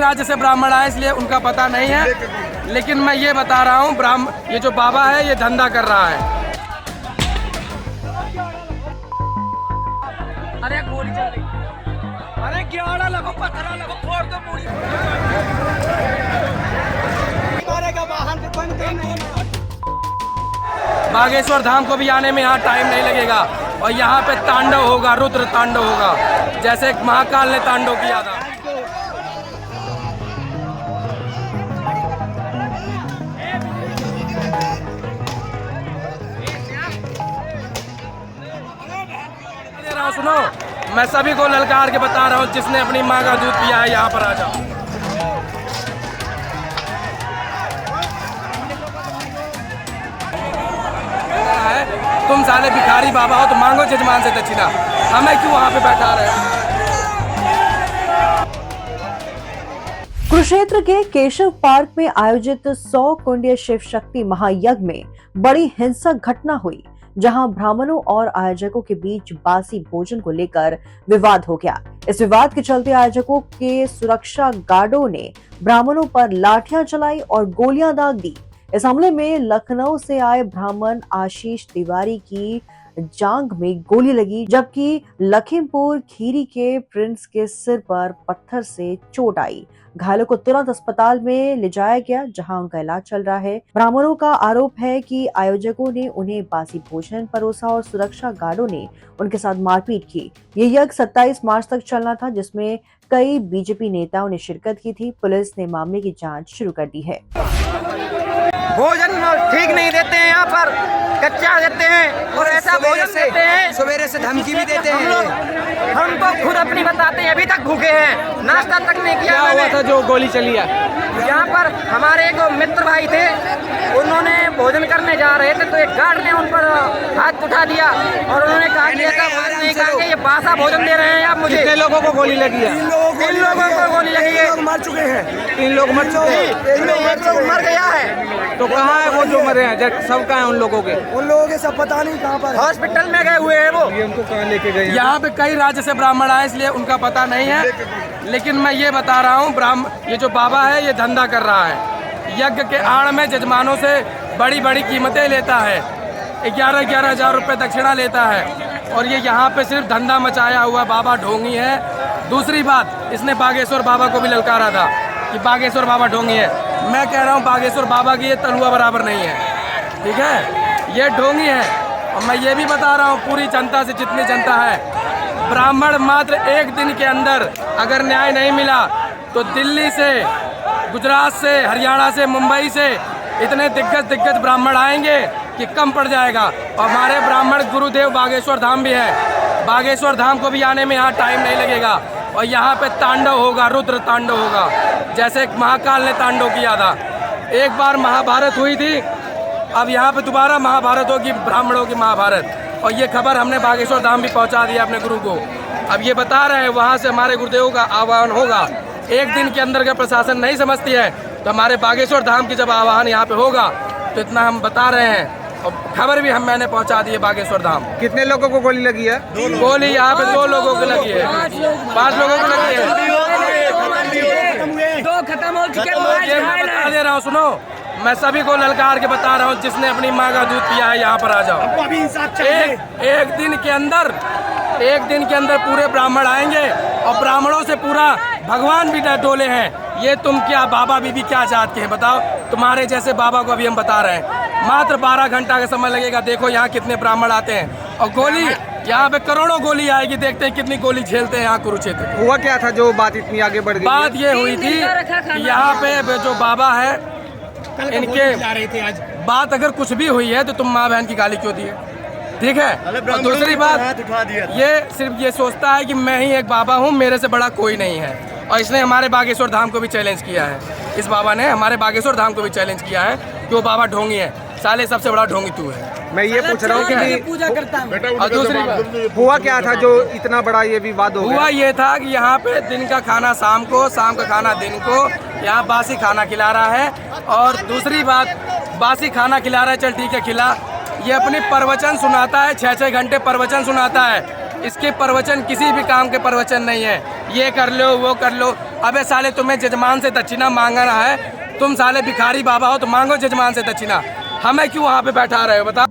राज्य से ब्राह्मण आए इसलिए उनका पता नहीं है, लेकिन मैं ये बता रहा हूँ ये जो बाबा है ये धंधा कर रहा है। अरे गोली चल रही, अरे ग्यारह लगो, पत्थर लगो, फोड़ दो पूरी। बागेश्वर धाम को भी आने में यहाँ टाइम नहीं लगेगा और यहाँ पे तांडव होगा, रुद्र तांडव होगा, जैसे महाकाल ने तांडव किया था। सुनो, मैं सभी को ललकार के बता रहा हूँ, जिसने अपनी माँ का दूध पिया है यहाँ पर आ जाओ। तुम साले भिखारी बाबा हो तो मांगो जजमान से दक्षिणा, हमें क्यों वहाँ पे बैठा रहे हो? कुरुक्षेत्र के केशव पार्क में आयोजित 100 कुंडीय शिव शक्ति महायज्ञ में बड़ी हिंसक घटना हुई, जहां ब्राह्मणों और आयोजकों के बीच बासी भोजन को लेकर विवाद हो गया। इस विवाद के चलते आयोजकों के सुरक्षा गार्डों ने ब्राह्मणों पर लाठियां चलाई और गोलियां दाग दी। इस हमले में लखनऊ से आए ब्राह्मण आशीष तिवारी की जांघ में गोली लगी, जबकि लखीमपुर खीरी के प्रिंस के सिर पर पत्थर से चोट आई। घायलों को तुरंत अस्पताल में ले जाया गया, जहां उनका इलाज चल रहा है। ब्राह्मणों का आरोप है कि आयोजकों ने उन्हें बासी भोजन परोसा और सुरक्षा गार्डों ने उनके साथ मारपीट की। ये यज्ञ 27 मार्च तक चलना था, जिसमें कई बीजेपी नेताओं ने शिरकत की थी। पुलिस ने मामले की जांच शुरू कर दी है। भोजन ठीक नहीं देते हैं, यहाँ पर कच्चा देते हैं और ऐसा भोजन देते हैं, सवेरे से धमकी भी देते हैं। हम तो खुद अपनी बताते हैं, अभी तक भूखे हैं, नाश्ता तक नहीं किया। क्या हुआ था जो गोली चली है? यहाँ पर हमारे एक मित्र भाई थे, उन्होंने भोजन करने जा रहे थे तो एक गार्ड ने उन पर हाथ उठा दिया और उन्होंने कहा कि ऐसा भोजन नहीं करेंगे, ये बासा भोजन दे रहे हैं आप मुझे। कितने लोगों को गोली लगी है? 3 लोगों को गोली लगी है। मर चुके हैं, 3 लोग मर चुके हैं। एक लोग मर गया है। तो कहाँ है वो जो मरे हैं? सब कहाँ है उन लोगों के? उन लोगों के सब पता नहीं कहाँ पर। हॉस्पिटल में गए हुए हैं वो। उनको कहाँ लेके गए? यहाँ पे कई राज्य से ब्राह्मण आए इसलिए उनका पता नहीं है, लेकिन मैं ये बता रहा हूँ ये जो बाबा है ये धंधा कर रहा है। यज्ञ के आड़ में जजमानों से बड़ी बड़ी कीमतें लेता है, 11-11 हजार रुपये दक्षिणा लेता है और ये यहाँ पे सिर्फ धंधा मचाया हुआ बाबा ढोंगी है। दूसरी बात, इसने बागेश्वर बाबा को भी ललकारा था कि बागेश्वर बाबा ढोंगी है। मैं कह रहा हूँ बागेश्वर बाबा की ये तलुआ बराबर नहीं है, ठीक है? ये ढोंगी है। और मैं ये भी बता रहा हूँ पूरी जनता से, जितनी जनता है, ब्राह्मण मात्र एक दिन के अंदर अगर न्याय नहीं मिला तो दिल्ली से, गुजरात से, हरियाणा से, मुंबई से इतने दिग्गज ब्राह्मण आएंगे कि कम पड़ जाएगा। और हमारे ब्राह्मण गुरुदेव बागेश्वर धाम भी है, बागेश्वर धाम को भी आने में यहाँ टाइम नहीं लगेगा और यहाँ पे तांडव होगा, रुद्र तांडव होगा, जैसे महाकाल ने तांडव किया था। एक बार महाभारत हुई थी, अब यहाँ पे दोबारा महाभारत होगी, ब्राह्मणों की महाभारत। और ये खबर हमने बागेश्वर धाम भी पहुँचा दिया अपने गुरु को। अब ये बता रहे हैं वहाँ से हमारे गुरुदेव का आह्वान होगा। एक दिन के अंदर का प्रशासन नहीं समझती है तो हमारे बागेश्वर धाम की जब आह्वान यहाँ पे होगा तो इतना हम बता रहे हैं। और खबर भी मैंने पहुँचा दी है बागेश्वर धाम। कितने लोगों को गोली लगी है? गोली यहाँ पे 2 लोगों को लगी है, 5 लोगों को लगी है। 2 खत्म हो चुके। ये मैं बता दे रहा हूँ, सुनो, मैं सभी को ललकार के बता रहा हूँ, जिसने अपनी माँ का दूध पिया है यहाँ पर आ जाओ। एक दिन के अंदर पूरे ब्राह्मण आएंगे और ब्राह्मणों से पूरा भगवान भी डोले हैं। ये तुम क्या बाबा बीबी क्या चाहते हैं बताओ? तुम्हारे जैसे बाबा को अभी हम बता रहे हैं, मात्र 12 घंटा का समय लगेगा। देखो यहाँ कितने ब्राह्मण आते हैं और गोली यहाँ पे करोड़ों गोली आएगी। देखते हैं कितनी गोली झेलते हैं यहाँ कुरुक्षेत्र। हुआ क्या था जो बात इतनी आगे बढ़ गई? बात ये हुई थी कि यहाँ पे जो बाबा है इनके बात अगर कुछ भी हुई है तो तुम माँ बहन की गाली क्यों दी है? ठीक है। और दूसरी बात, ये सिर्फ ये सोचता है कि मैं ही एक बाबा हूँ, मेरे से बड़ा कोई नहीं है। और इसने हमारे बागेश्वर धाम को भी चैलेंज किया है। इस बाबा ने हमारे बागेश्वर धाम को भी चैलेंज किया है कि वो बाबा ढोंगी है। साले सबसे बड़ा ढोंगी तू है। मैं ये पूछ रहा हूँ कि पूजा करता हूँ। और दूसरी बात, हुआ क्या था जो इतना बड़ा ये विवाद हो गया? हुआ ये था कि यहाँ पे दिन का खाना शाम को, शाम का खाना दिन को, यहाँ बासी खाना खिला रहा है। और दूसरी बात, बासी खाना खिला रहा है, चल ठीक है खिला, ये अपनी प्रवचन सुनाता है, 6-6 घंटे प्रवचन सुनाता है। इसके प्रवचन किसी भी काम के प्रवचन नहीं है। ये कर लो, वो कर लो, अबे साले तुम्हें जजमान से दक्षिणा मांगना है, तुम साले भिखारी बाबा हो तो मांगो जजमान से दक्षिणा, हमें क्यों वहाँ पे बैठा रहे हो बताओ।